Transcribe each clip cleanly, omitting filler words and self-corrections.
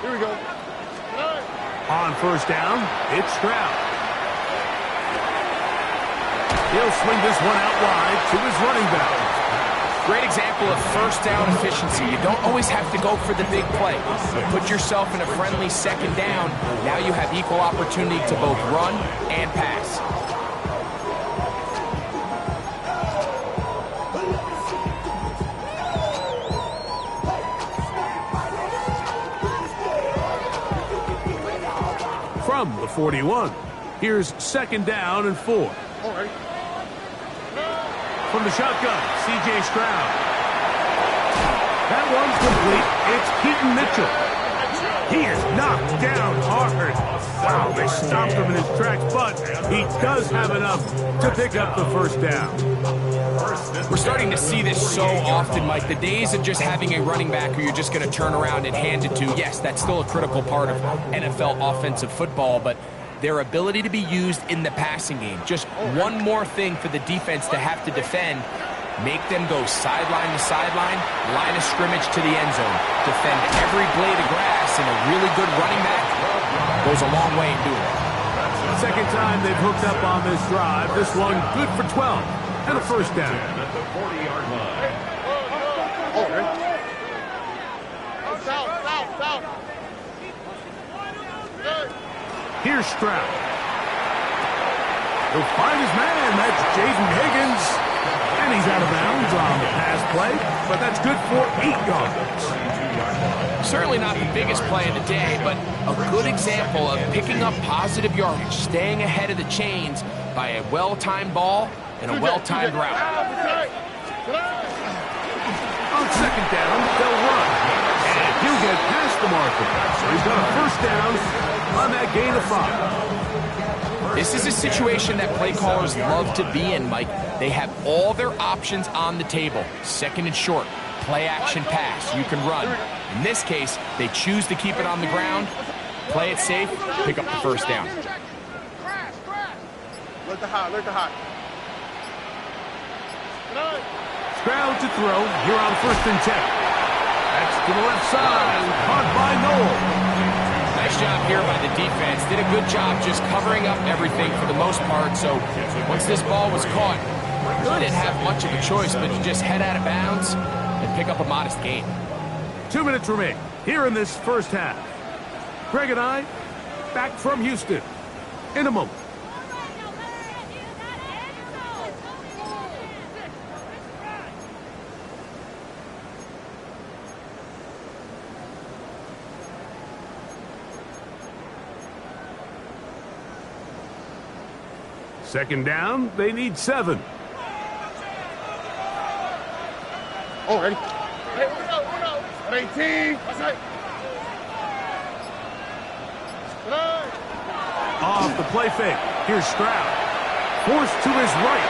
Here we go. On first down, it's Stroud. He'll swing this one out wide to his running back. Great example of first down efficiency. You don't always have to go for the big play. But put yourself in a friendly second down. Now you have equal opportunity to both run and pass. From the 41, here's second down and 4. All right. From the shotgun, C.J. Stroud. That one's complete. It's Keaton Mitchell. He is knocked down hard. Wow, they stopped him in his tracks, but he does have enough to pick up the first down. We're starting to see this so often, Mike. The days of just having a running back who you're just going to turn around and hand it to, yes, that's still a critical part of NFL offensive football, but their ability to be used in the passing game. Just one more thing for the defense to have to defend. Make them go sideline to sideline, line of scrimmage to the end zone. Defend every blade of grass, and a really good running back goes a long way in doing it. Second time they've hooked up on this drive. This one good for 12 and a first down. At the 40-yard line. All right. South. Here's Stroud. He'll find his man. That's Jaden Higgins. And he's out of bounds on the pass play, but that's good for 8 yards. Certainly not the biggest play of the day, but a good example of picking up positive yardage, staying ahead of the chains by a well-timed ball and a well-timed route. On second down, they'll run. And he'll get past the marker. So he's got a first down on that gain of 5. This is a situation that play callers love to be in, Mike. They have all their options on the table. Second and short, play action pass, you can run. In this case, they choose to keep it on the ground, play it safe, pick up the first down. Let the hot. Stroud to throw here on 1st and 10. That's to the left side, caught by Noel. Nice job here by the defense. Did a good job just covering up everything for the most part. So once this ball was caught, really didn't have much of a choice but to just head out of bounds and pick up a modest gain. 2 minutes remain here in this first half. Greg and I back from Houston in a moment. Second down, they need 7. Already. Hey, we're out. 18. Off the play fake. Here's Stroud. Forced to his right.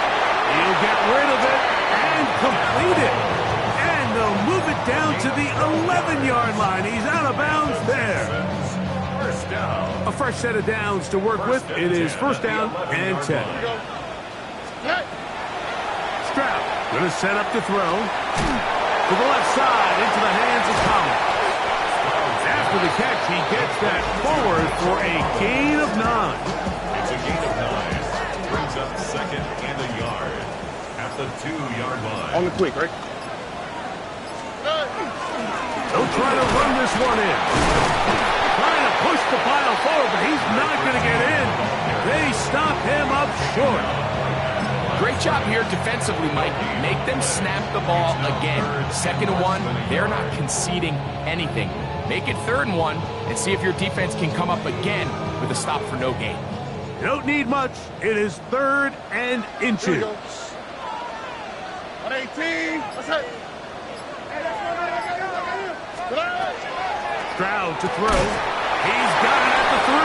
He'll get rid of it and complete it. And they'll move it down to the 11-yard line. He's out of bounds there. First down. A fresh set of downs to work with. It is first down and 10. Stroud going to set up to throw. To the left side, into the hands of Collins. After the catch, he gets that forward for a gain of 9. It's a gain of 9. Brings up second and a yard at the 2-yard line. On the quick, right? They'll try to run this one in. Trying to push the pile forward, but he's not going to get in. They stop him up short. Great job here defensively, Mike. Make them snap the ball again. 2nd and 1, they're not conceding anything. Make it 3rd and 1 and see if your defense can come up again with a stop for no gain. You don't need much. It is 3rd and inches. 118. What's that? Stroud to throw. He's got it at the 3.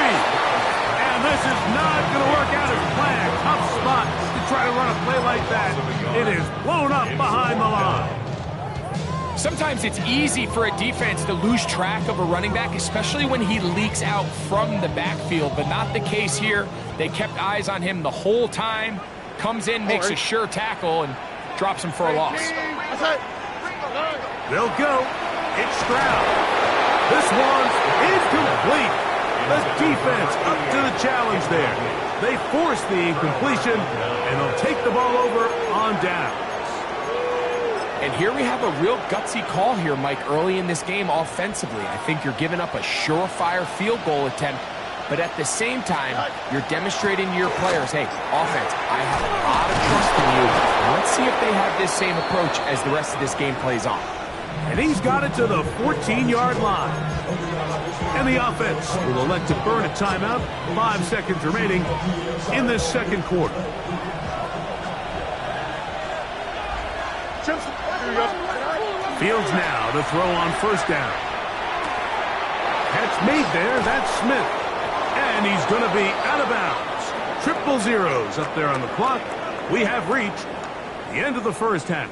And this is not going to work out as planned. Tough spot to try to run a play like that. It is blown up behind the line. Sometimes it's easy for a defense to lose track of a running back, especially when he leaks out from the backfield, but not the case here. They kept eyes on him the whole time. Comes in, makes a sure tackle, and drops him for a loss. They'll go. It's Stroud. This one is complete. The defense up to the challenge there. They force the incompletion, and they'll take the ball over on downs. And here we have a real gutsy call here, Mike, early in this game offensively. I think you're giving up a surefire field goal attempt, but at the same time, you're demonstrating to your players, hey, offense, I have a lot of trust in you. Let's see if they have this same approach as the rest of this game plays on. And he's got it to the 14-yard line. And the offense will elect to burn a timeout. 5 seconds remaining in this second quarter. Fields now to throw on first down. Catch made there. That's Smith. And he's going to be out of bounds. Triple zeros up there on the clock. We have reached the end of the first half.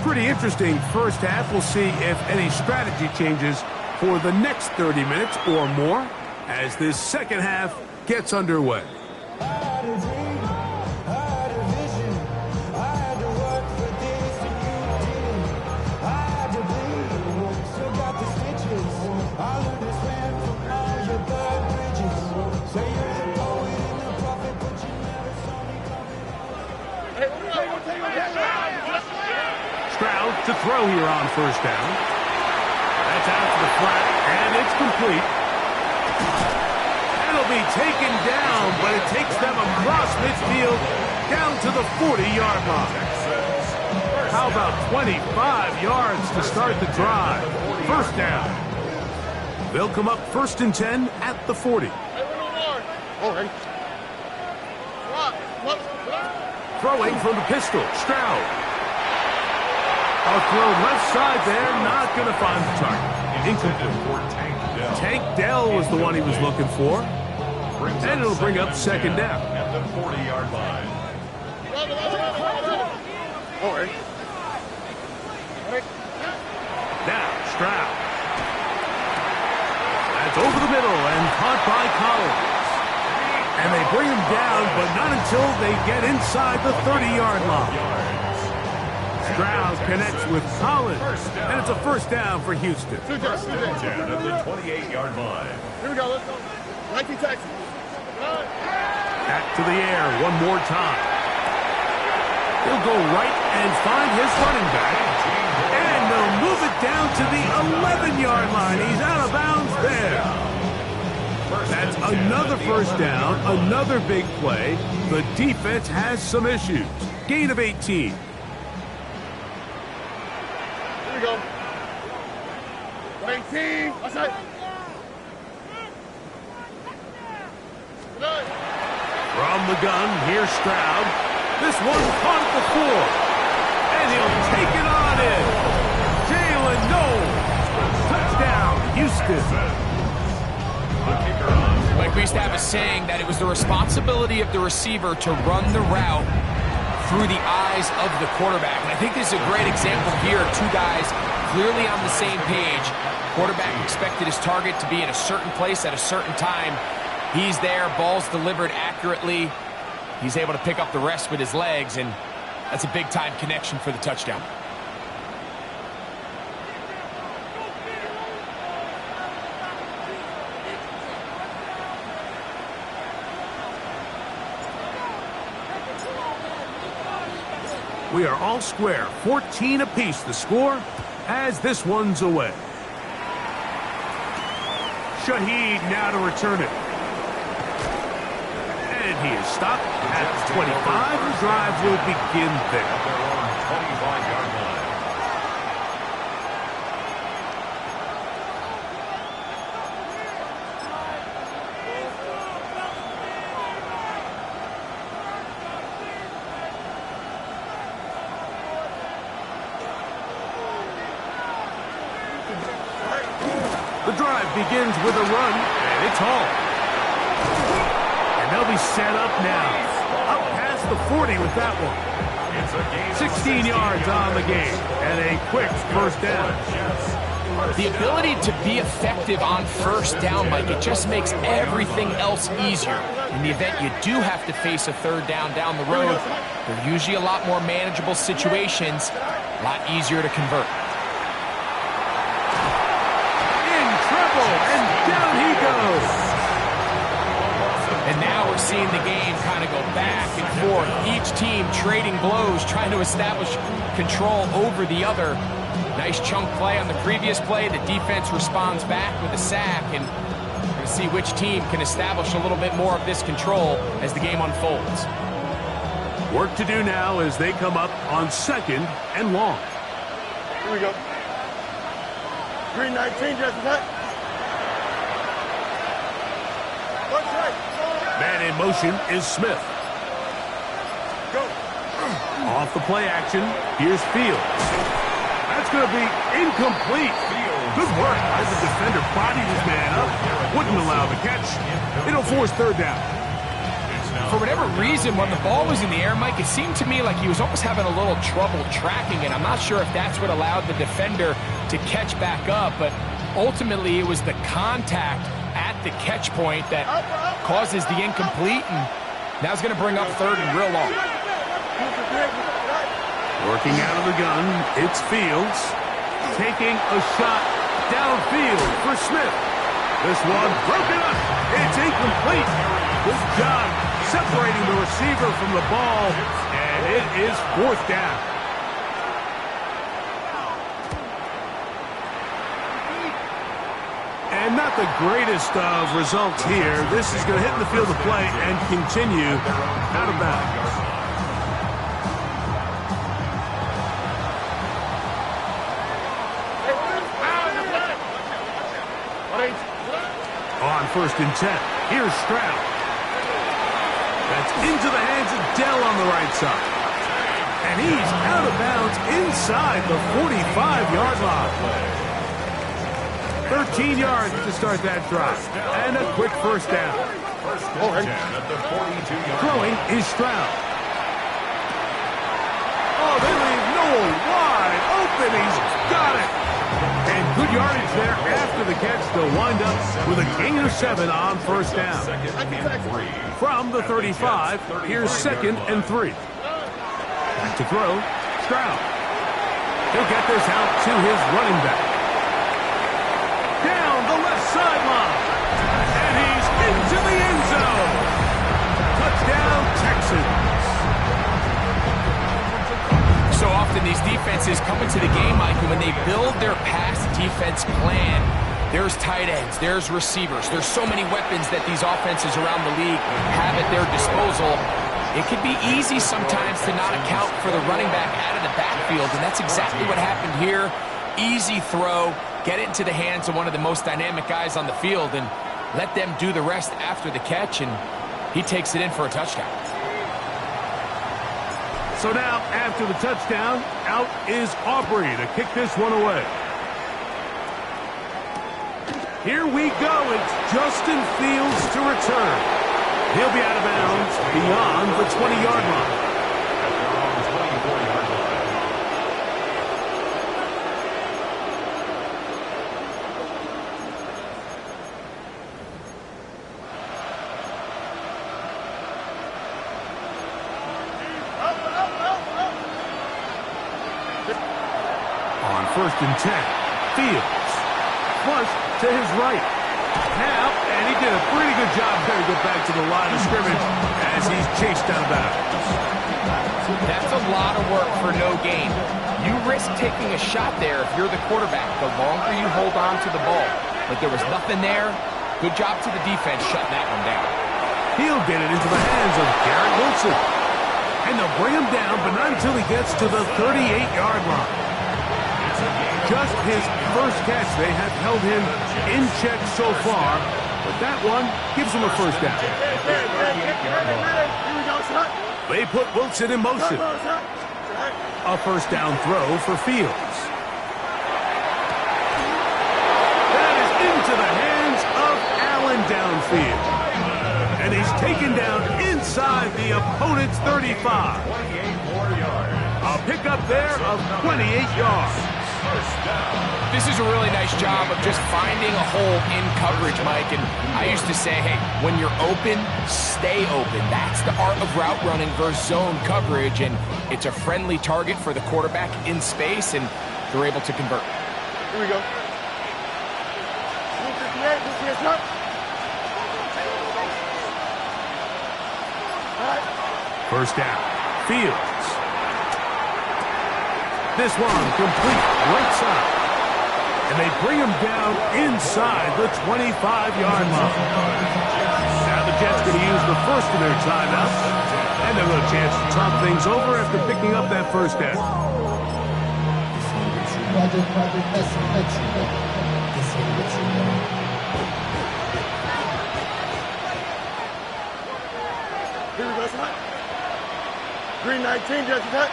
Pretty interesting first half. We'll see if any strategy changes for the next 30 minutes or more as this second half gets underway. Stroud to throw here on first down. That's out to the flat, and it's complete. It'll be taken down, but it takes them across midfield down to the 40-yard line. How about 25 yards to start the drive? First down. They'll come up 1st and 10 at the 40. Throwing from the pistol, Stroud. A throw left side there, not going to find the target. Incomplete. Tank Dell was the one he was looking for. And it'll bring up second down. At the 40-yard line. Now, Stroud. That's over the middle and caught by Collins. And they bring him down, but not until they get inside the 30-yard line. Stroud connects with Collins, and it's a first down for Houston. 10 at the 28-yard line. Here we go, let's go. 19 Texas. Back to the air one more time. He'll go right and find his running back. And they'll move it down to the 11-yard line. He's out of bounds there. That's another first down, another big play. The defense has some issues. Gain of 18. Here we go. 19. Outside. From the gun, here's Stroud. This one caught at the 4. And he'll take it on in. Jalen Knowles. Touchdown, Houston. Like we used to have a saying that it was the responsibility of the receiver to run the route through the eyes of the quarterback. And I think this is a great example here. Two guys clearly on the same page. Quarterback expected his target to be in a certain place at a certain time. He's there, ball's delivered accurately. He's able to pick up the rest with his legs, and that's a big-time connection for the touchdown. We are all square. 14 apiece the score as this one's away. Shaheed now to return it. And he is stopped at 25. The drive will begin there. 25-yard line. The drive begins with a run, and it's Hall. And they'll be set up now. Up past the 40 with that one. 16 yards on the game, and a quick first down. The ability to be effective on first down, Mike, it just makes everything else easier. In the event you do have to face a third down the road, they're usually a lot more manageable situations, a lot easier to convert. In trouble, and down he goes. And now we're seeing the game kind of go back and forth. Each team trading blows, trying to establish control over the other. Nice chunk play on the previous play. The defense responds back with a sack, and we're going to see which team can establish a little bit more of this control as the game unfolds. Work to do now as they come up on 2nd and long. Here we go. 319, just that. Man in motion is Smith. Go. Off the play action, here's Fields. That's going to be incomplete. Good work as the defender bodied his man up. Wouldn't allow the catch. It'll force third down. For whatever reason, when the ball was in the air, Mike, it seemed to me like he was almost having a little trouble tracking it. I'm not sure if that's what allowed the defender to catch back up, but ultimately it was the contact at the catch point that causes the incomplete, and now it's going to bring up third and real long. Working out of the gun, it's Fields. Taking a shot downfield for Smith. This one broken up. It's incomplete. Good job separating the receiver from the ball, and it is fourth down. And not the greatest of results here. This is going to hit in the field of play and continue out of bounds. On 1st and 10, here's Stroud. That's into the hands of Dell on the right side. And he's out of bounds inside the 45-yard line. 13 yards to start that drive. And a quick first down. Throwing is Stroud. Oh, they leave Noel wide open. He's got it. And good yardage there after the catch. They'll wind up with a gain of 7 on first down. From the 35, here's 2nd and 3. Back to throw, Stroud. He'll get this out to his running back. Down the left sideline. And he's into the end zone. Touchdown, Texans. So often these defenses come into the game, Mike, and when they build their pass defense plan, there's tight ends, there's receivers, there's so many weapons that these offenses around the league have at their disposal. It can be easy sometimes to not account for the running back out of the backfield, and that's exactly what happened here. Easy throw, get it into the hands of one of the most dynamic guys on the field, and let them do the rest after the catch, and he takes it in for a touchdown. So now, after the touchdown, out is Aubrey to kick this one away. Here we go. It's Justin Fields to return. He'll be out of bounds beyond the 20-yard line. On 1st and 10, Fields flush to his right. Now, and he did a pretty good job there to get back to the line of scrimmage as he's chased out of bounds. That's a lot of work for no gain. You risk taking a shot there if you're the quarterback, the longer you hold on to the ball. But there was nothing there. Good job to the defense shutting that one down. He'll get it into the hands of Garrett Wilson. And they'll bring him down, but not until he gets to the 38-yard line. Just his first catch. They have held him in check so far, but that one gives him a first down. They put Wilson in motion. A first down throw for Fields. That is into the hands of Allen downfield. And he's taken down inside the opponent's 35. A pickup there of 28 yards. First down. This is a really nice job of just finding a hole in coverage, Mike. And I used to say, hey, when you're open, stay open. That's the art of route running versus zone coverage. And it's a friendly target for the quarterback in space, and they're able to convert. Here we go. First down. Fields. This one complete right side. And they bring him down inside the 25-yard line. Now the Jets going to use the first of their timeouts. And they'll have a chance to talk things over after picking up that first down. Here we go, son. Green 19, Jets attack.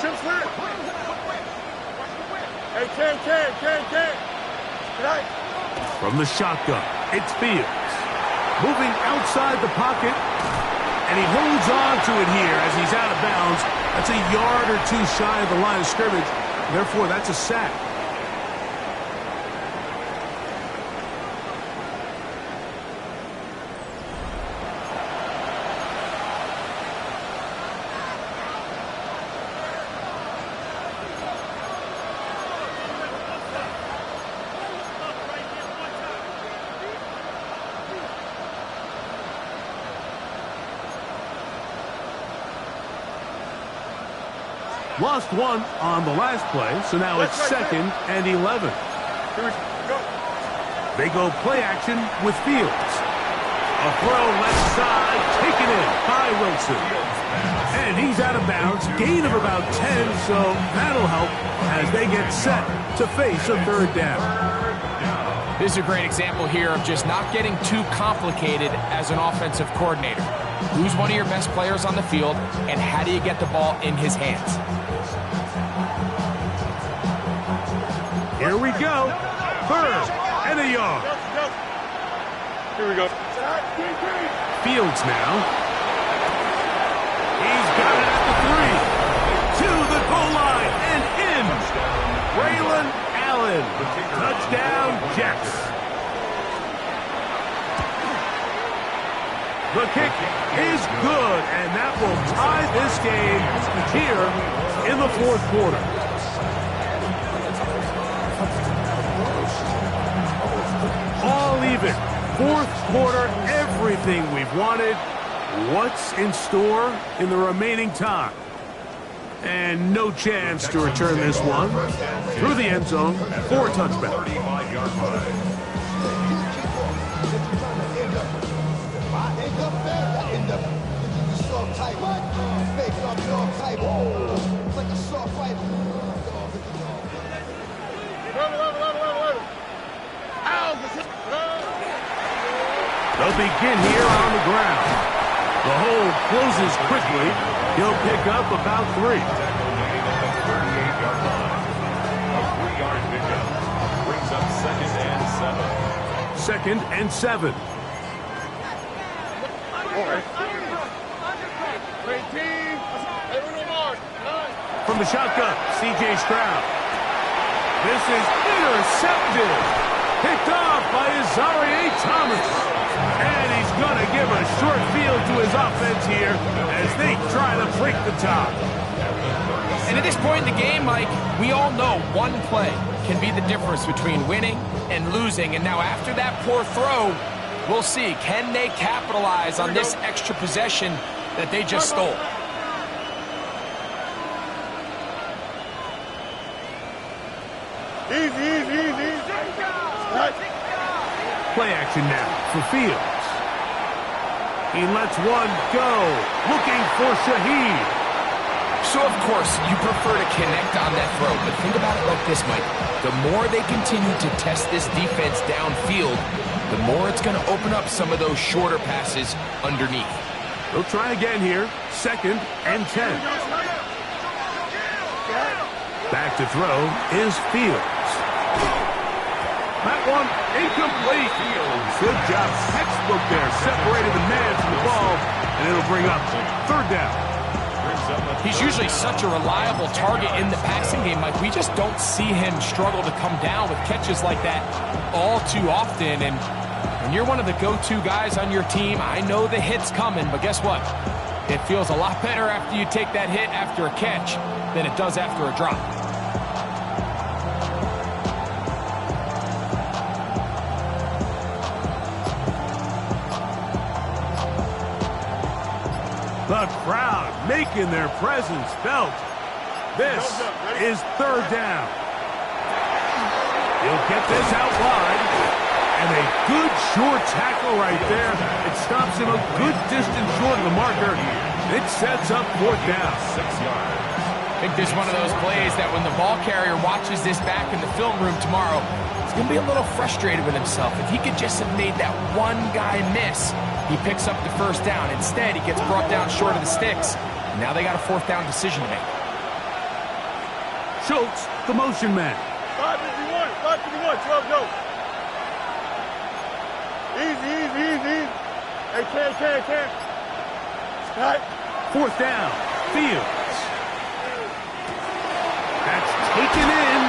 Chip clear. Hey, Ken. Tonight. From the shotgun, it's Fields. Moving outside the pocket. And he holds on to it here as he's out of bounds. That's a yard or two shy of the line of scrimmage. Therefore, that's a sack. Lost one on the last play, so now it's 2nd and 11. They go play action with Fields. A throw left side, taken in by Wilson. And he's out of bounds, gain of about 10, so that'll help as they get set to face a third down. This is a great example here of just not getting too complicated as an offensive coordinator. Who's one of your best players on the field, and how do you get the ball in his hands? Here we go. 3rd and a yard. Here we go. Fields now. He's got it at the 3. To the goal line and in. Braylon Allen. Touchdown, Jets. The kick is good, and that will tie this game here in the 4th quarter. All even. 4th quarter, everything we've wanted. What's in store in the remaining time? And no chance to return this one through the end zone for a touchback. 35-yard line. They'll begin here on the ground. The hole closes quickly. He'll pick up about 3. 38-yard line. A 3-yard pickup. Brings up 2nd and 7. 2nd and 7. From the shotgun, C.J. Stroud. This is intercepted. Picked off by Azareye'h Thomas. And he's going to give a short field to his offense here as they try to break the top. And at this point in the game, Mike, we all know one play can be the difference between winning and losing. And now after that poor throw, we'll see, can they capitalize on this extra possession that they just stole? Easy. Play action now for Fields. He lets one go, looking for Shaheed. So, of course, you prefer to connect on that throw, but think about it like this, Mike. The more they continue to test this defense downfield, the more it's going to open up some of those shorter passes underneath. They'll try again here. 2nd and 10. Back to throw is Fields. That one incomplete. Good job. Textbook there. Separated the man from the ball, and it'll bring up 3rd down. Brings up He's usually such a reliable target in the passing game. Like, we just don't see him struggle to come down with catches like that all too often. And when you're one of the go-to guys on your team, I know the hit's coming, but guess what? It feels a lot better after you take that hit after a catch than it does after a drop. The crowd making their presence felt. This is third down. He'll get this out wide. And a good short tackle right there. It stops him a good distance short of the marker. It sets up fourth down. 6 yards. I think this is one of those plays that when the ball carrier watches this back in the film room tomorrow, he's going to be a little frustrated with himself. If he could just have made that one guy miss, he picks up the first down. Instead, he gets brought down short of the sticks. And now they got a fourth down decision to make. Schultz, the motion man. 551, 12 go. Easy. Hey, can. Scott. Fourth down, Fields. That's taken in.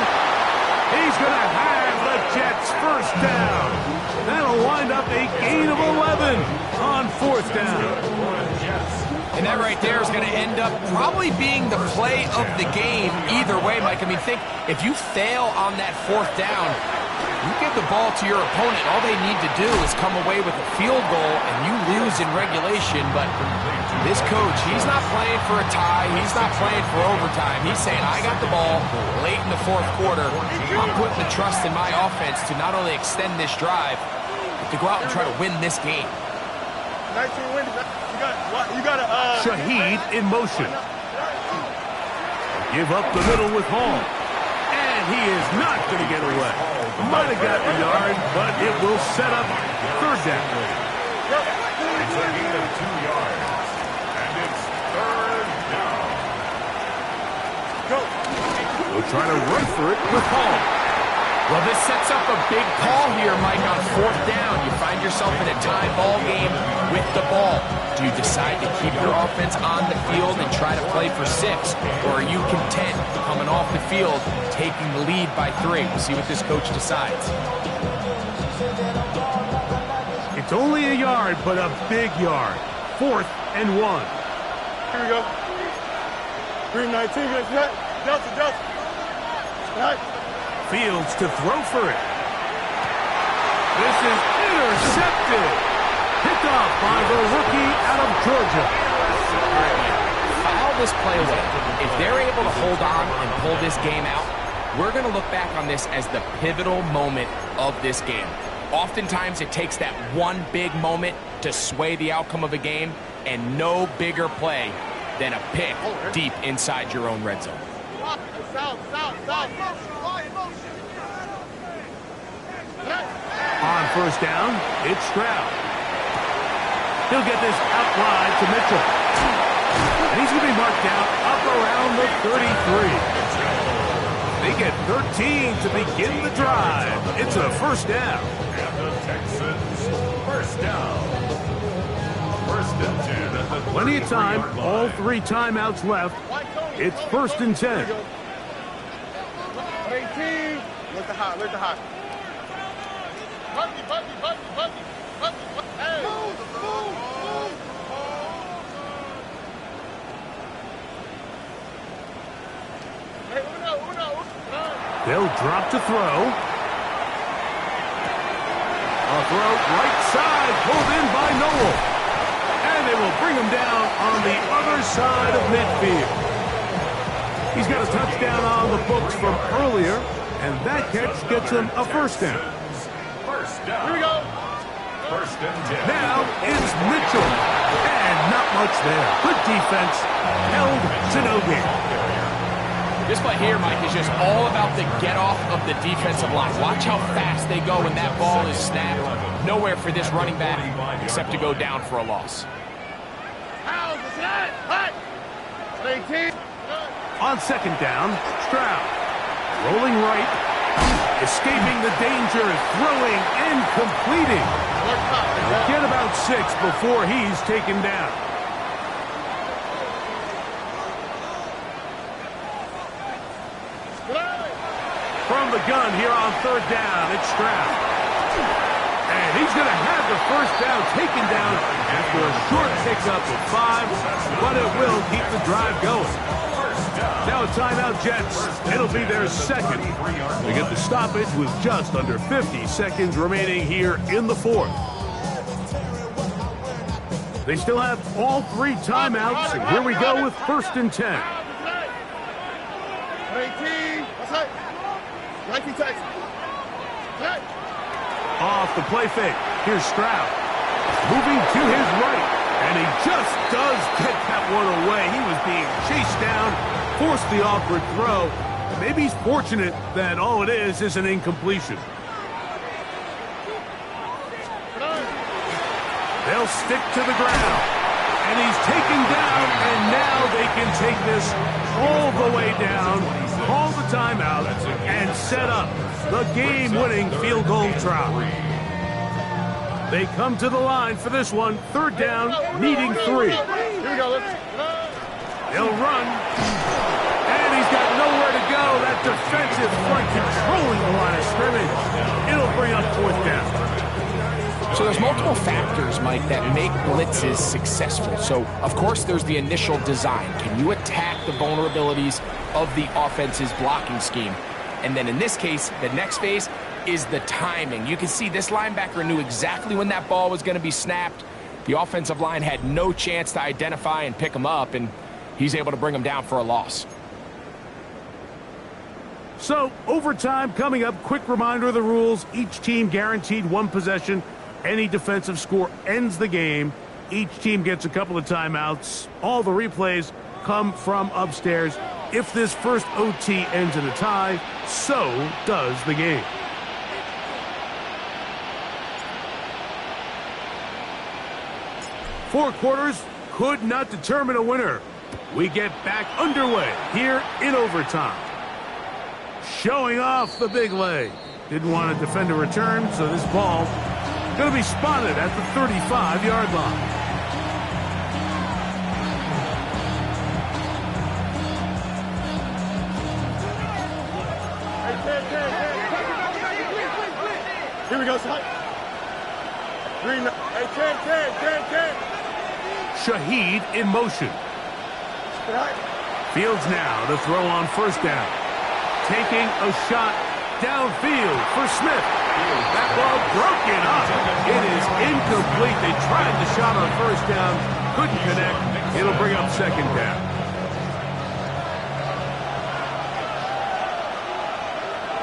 He's going to have the Jets first down. That'll wind up a gain of 11 on fourth down. And that right there is going to end up probably being the play of the game either way, Mike. I mean, think, if you fail on that fourth down, you give the ball to your opponent. All they need to do is come away with a field goal, and you lose in regulation. But this coach, he's not playing for a tie. He's not playing for overtime. He's saying, I got the ball late in the fourth quarter. I'm putting the trust in my offense to not only extend this drive, but to go out and try to win this game. 19 wins. You got to... Shaheed in motion. Give up the middle with Hall. And he is not going to get away. Might have got the yard, but it will set up third down. It's a gain of 2 yards. And it's third down. Go. We'll try to run for it with Hall. Well, this sets up a big call here, Mike, on fourth down. You find yourself in a tie ball game with the ball. Do you decide to keep your offense on the field and try to play for 6? Or are you content coming off the field, taking the lead by 3? We'll see what this coach decides. It's only a yard, but a big yard. 4th and 1. Here we go. Green 19. Delta. Right. Fields to throw for it. This is intercepted. Picked off by the rookie out of Georgia. All right, Mike, foul this play away. If they're able to hold on and pull this game out, we're going to look back on this as the pivotal moment of this game. Oftentimes, it takes that one big moment to sway the outcome of a game, and no bigger play than a pick deep inside your own red zone. South. On first down, it's Stroud. He'll get this out wide to Mitchell. And he's going to be marked down up around the 33. They get 13 to begin the drive. It's a first down. And the Texans first down. First and 10 at the Plenty of time. 33-yard All line. 3 timeouts left. It's first and 10. 18. Look the hot. Buggy. Hey. Move. Hey, Uno. They'll drop to throw. A throw right side, pulled in by Noel. And they will bring him down on the other side of midfield. He's got a touchdown on the books from earlier, and that catch gets him a first down. First down. Here we go. First and 10. Now is Mitchell. And not much there. Good defense. Held to no gain. This play here, Mike, is just all about the get-off of the defensive line. Watch how fast they go when that ball is snapped. Nowhere for this running back except to go down for a loss. How's it? Hot. 18. On second down, Stroud. Rolling right. Escaping the danger, throwing and completing. Get about 6 before he's taken down. from the gun here on third down. It's Stroud. And he's going to have the first down taken down after a short pickup of 5, but it will keep the drive going. Now a timeout, Jets. It'll be their second. They get the stoppage with just under 50 seconds remaining here in the fourth. They still have all 3 timeouts, and here we go with 1st and 10. 18. That's right. 19 Texas. Right. Off the play fake. Here's Stroud. Moving to his right. And he just does get that one away. He was being chased down, forced the awkward throw. Maybe he's fortunate that all it is an incompletion. They'll stick to the ground. And he's taken down, and now they can take this all the way down, call the timeout, and set up the game-winning field goal try. They come to the line for this one, 3rd down, needing 3. Here we go. They'll run, and he's got nowhere to go. That defensive front controlling the line of scrimmage. It'll bring up 4th down. So there's multiple factors, Mike, that make blitzes successful. So, of course, there's the initial design. Can you attack the vulnerabilities of the offense's blocking scheme? And then in this case, the next phase is the timing. You can see this linebacker knew exactly when that ball was going to be snapped. The offensive line had no chance to identify and pick him up, and he's able to bring him down for a loss. So, overtime coming up. Quick reminder of the rules. Each team guaranteed 1 possession. Any defensive score ends the game. Each team gets a couple of timeouts. All the replays come from upstairs. If this first OT ends in a tie, so does the game. Four quarters could not determine a winner. We get back underway here in overtime. Showing off the big leg. Didn't want to defend a return, so this ball going to be spotted at the 35-yard line. Here we go, son. 3, 10. Shaheed in motion. Fields now to throw on 1st down. Taking a shot downfield for Smith. That ball broken up. It is incomplete. They tried the shot on 1st down. Couldn't connect. It'll bring up 2nd down.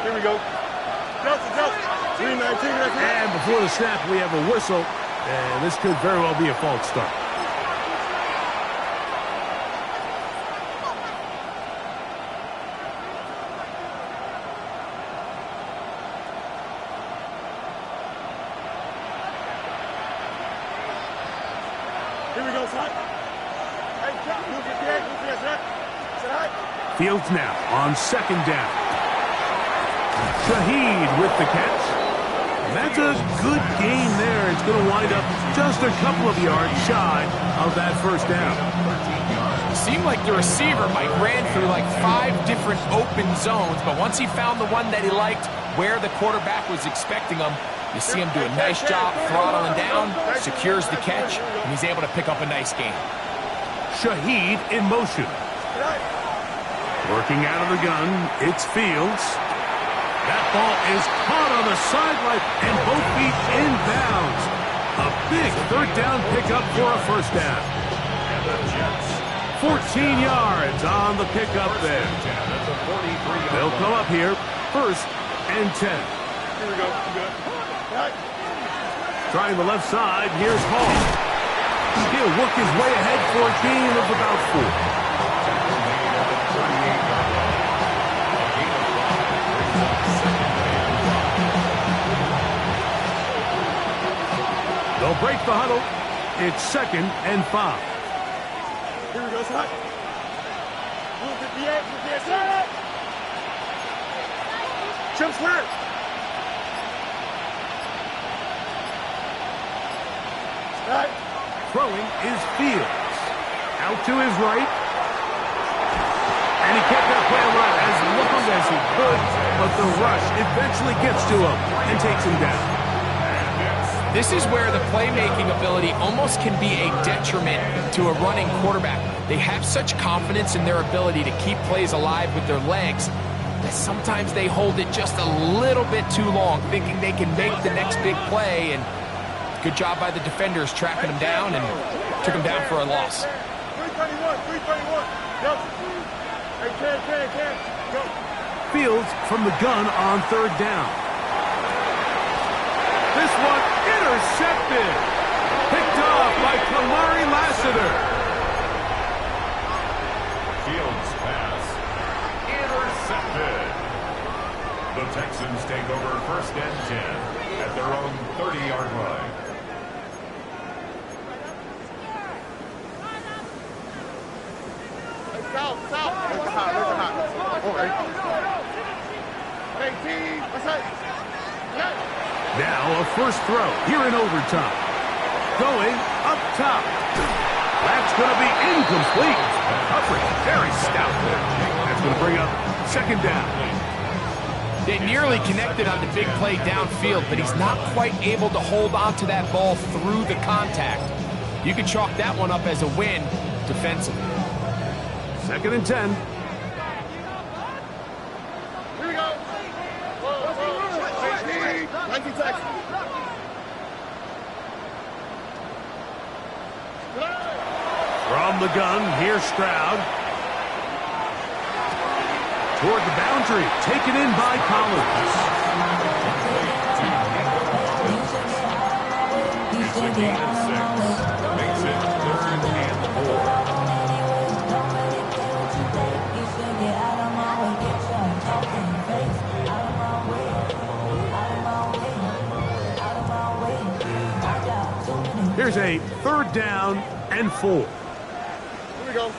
Here we go. Justin. 3-19. And before the snap, we have a whistle. And this could very well be a false start. Here we go, son. Fields now on 2nd down. Shaheed with the catch. And that's a good gain there. It's going to wind up just a couple of yards shy of that 1st down. It seemed like the receiver, Mike, ran through like 5 different open zones, but once he found the one that he liked where the quarterback was expecting him, you see him do a nice job throttling down, secures the catch, and he's able to pick up a nice gain. Shaheed in motion. Working out of the gun, it's Fields. That ball is caught on the sideline, and both feet inbounds. A big 3rd down pickup for a 1st down. 14 yards on the pickup there. They'll come up here, 1st and 10. Here we go. Trying the left side, here's Hall. He'll work his way ahead for a gain of about 4. They'll break the huddle. It's 2nd and 5. Here we go, son. 58. Jump square. Throwing is Fields. Out to his right. And he kept that play alive as look long as he could, but the rush eventually gets to him and takes him down. This is where the playmaking ability almost can be a detriment to a running quarterback. They have such confidence in their ability to keep plays alive with their legs that sometimes they hold it just a little bit too long, thinking they can make the next big play. And good job by the defenders tracking him down and took him down for a loss. 331. Go. Hey, Cam. Go. Fields from the gun on third down. This one intercepted. Picked off by Kamari Lassiter. Fields pass intercepted. The Texans take over 1st and 10 at their own 30-yard line. South. Look hot. All right. Hey, team. What's up? Now a first throw here in overtime. Going up top. That's going to be incomplete. Coverage very stout there. That's going to bring up 2nd down. They nearly connected on the big play downfield, but he's not quite able to hold on to that ball through the contact. You can chalk that one up as a win defensively. 2nd and 10. Here we go. Hey, 19 seconds. From the gun, here's Stroud. Toward the boundary, taken in by Collins. It's a gain of 6. Makes it 3rd and 4. Here's a 3rd down and 4. Here we go.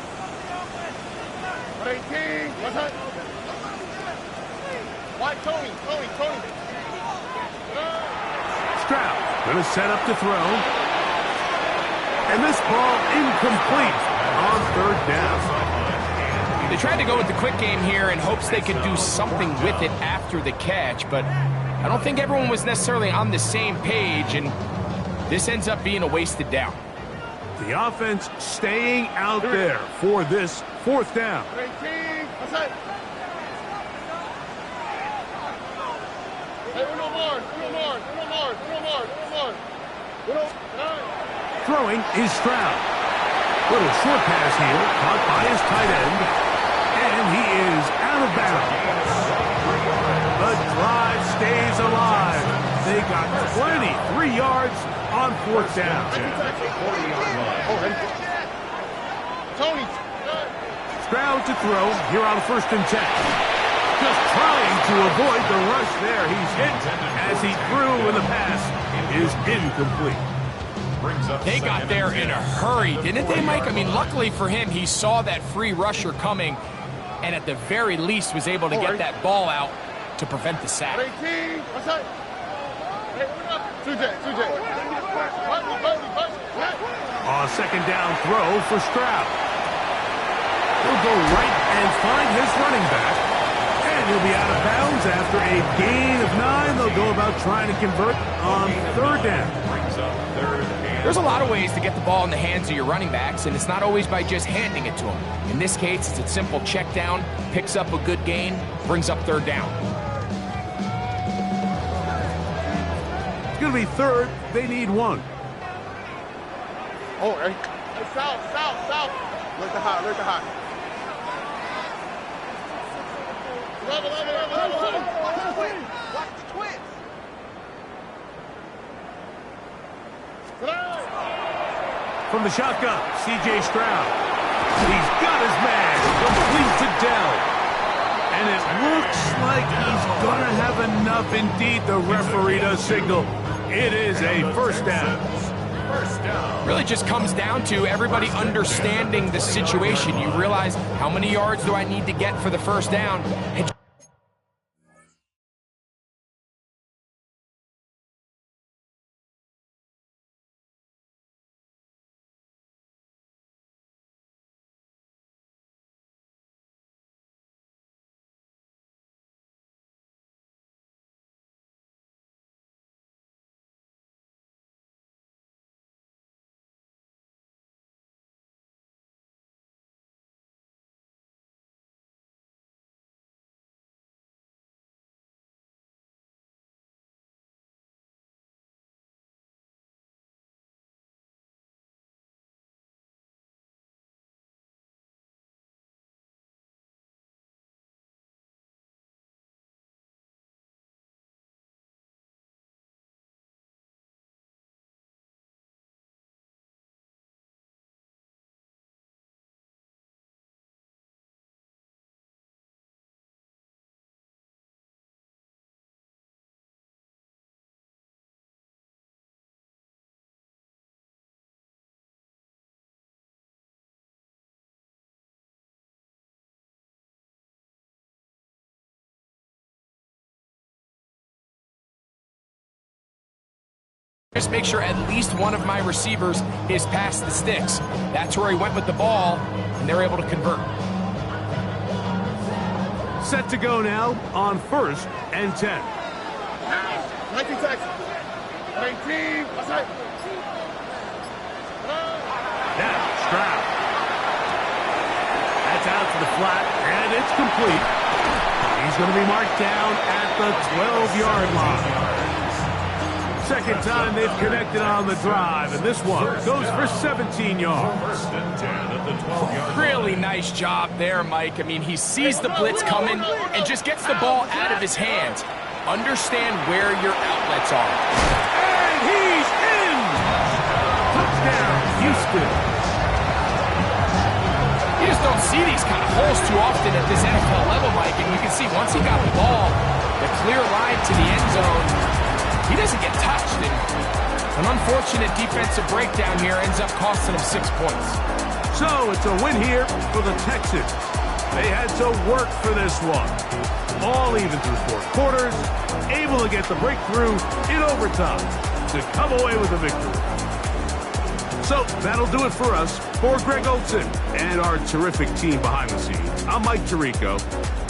18. What's up? Why, Tony. Stroud going to set up to throw. And this ball incomplete on 3rd down. They tried to go with the quick game here in hopes they could do something with it after the catch, but I don't think everyone was necessarily on the same page, and this ends up being a wasted down. The offense staying out there for this 4th down. 18. What's up? Hey, Uno more. Throwing is Stroud. Little short pass here, caught by his tight end, and he is out of bounds. The drive stays alive. They got plenty, 3 yards on 4th down. Tony. Stroud to throw here on 1st and 10. Just trying to avoid the rush there. He's hit as he threw, and the pass is incomplete. They got there in a hurry, didn't they, Mike? I mean, luckily for him, he saw that free rusher coming and at the very least was able to get that ball out to prevent the sack. 18. What's up? Hey, Uno. 2J. On 2nd down throw for Stroud. He'll go right and find his running back. And he'll be out of bounds after a gain of 9. They'll go about trying to convert on 3rd down. There's a lot of ways to get the ball in the hands of your running backs, and it's not always by just handing it to them. In this case, it's a simple check down, picks up a good gain, brings up 3rd down. It's going to be 3rd. They need 1. Oh, hey. Hey, south. Look at hot. Level. Watch the twins. From the shotgun, C.J. Stroud. He's got his man. Complete to Dell. And it looks like he's going to have enough. Indeed, the referee does signal. It is a 1st down. Really just comes down to everybody understanding the situation. You realize, how many yards do I need to get for the 1st down? And Just make sure at least one of my receivers is past the sticks. That's where he went with the ball, and they're able to convert. Set to go now on 1st and 10. 19 seconds. 19. What's that? Now, Stroud. That's out to the flat, and it's complete. He's going to be marked down at the 12-yard line. Second time they've connected on the drive, and this one goes for 17 yards. First and 10 at the 12-yard line. Really nice job there, Mike. I mean, he sees the blitz coming and just gets the ball out of his hands. Understand where your outlets are. And he's in! Touchdown, Houston. You just don't see these kind of holes too often at this NFL level, Mike. And you can see once he got the ball, the clear line to the end zone, he doesn't get touched. And an unfortunate defensive breakdown here ends up costing him 6 points. So it's a win here for the Texans. They had to work for this one. All even through 4 quarters, able to get the breakthrough in overtime to come away with a victory. So that'll do it for us. For Greg Olsen and our terrific team behind the scenes, I'm Mike Tirico.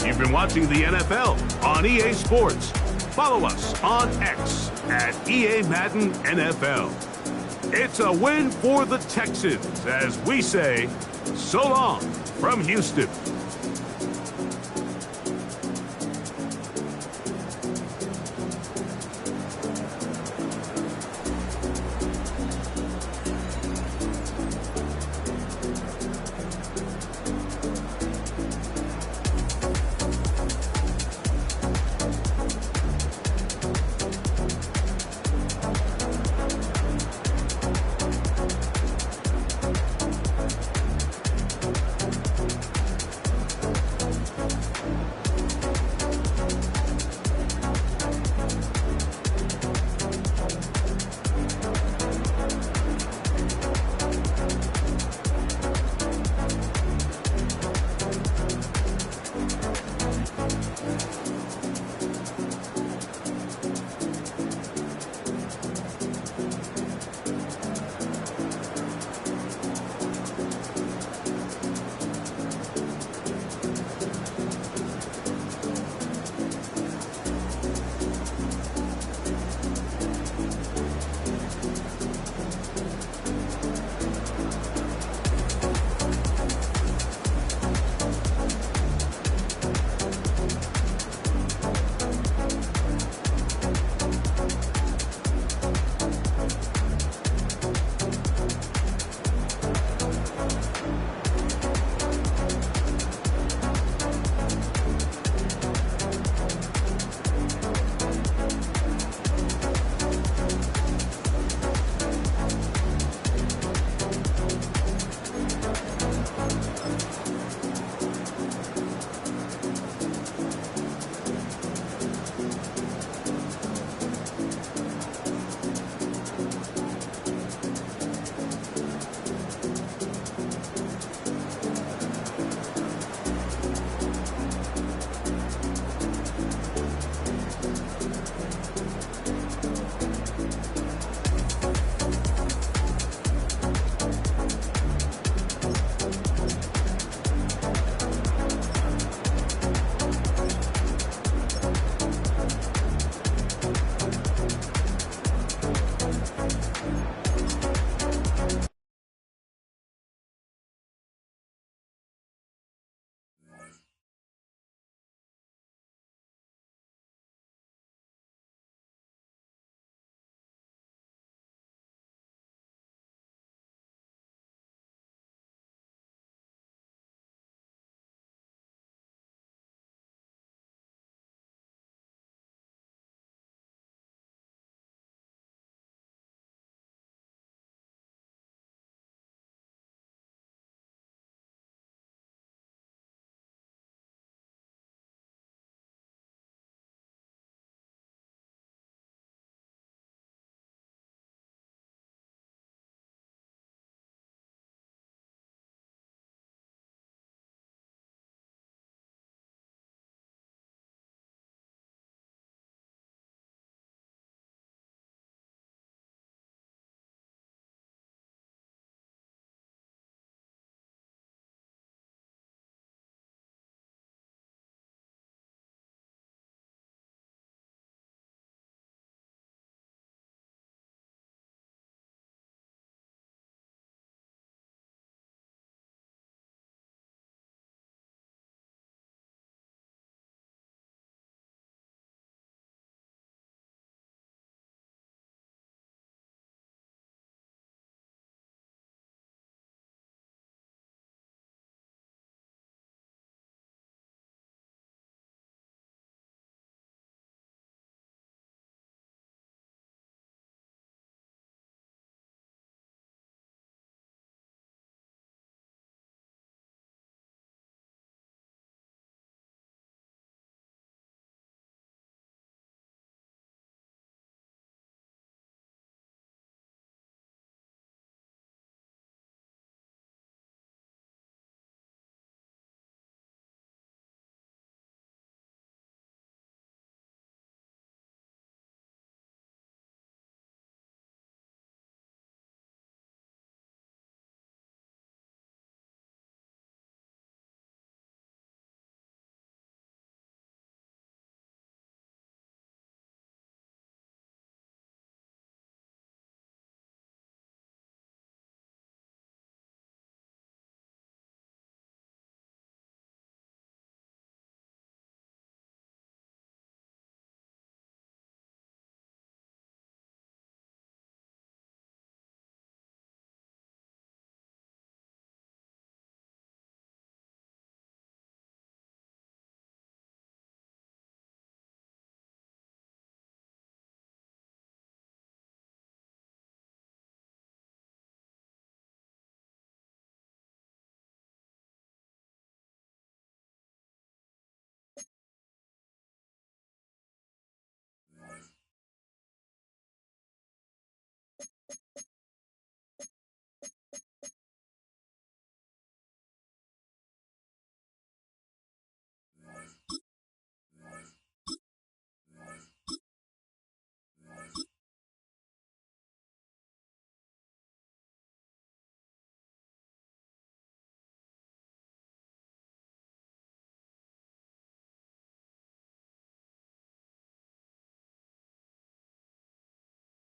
You've been watching the NFL on EA Sports. Follow us on X at EA Madden NFL. It's a win for the Texans as we say so long from Houston.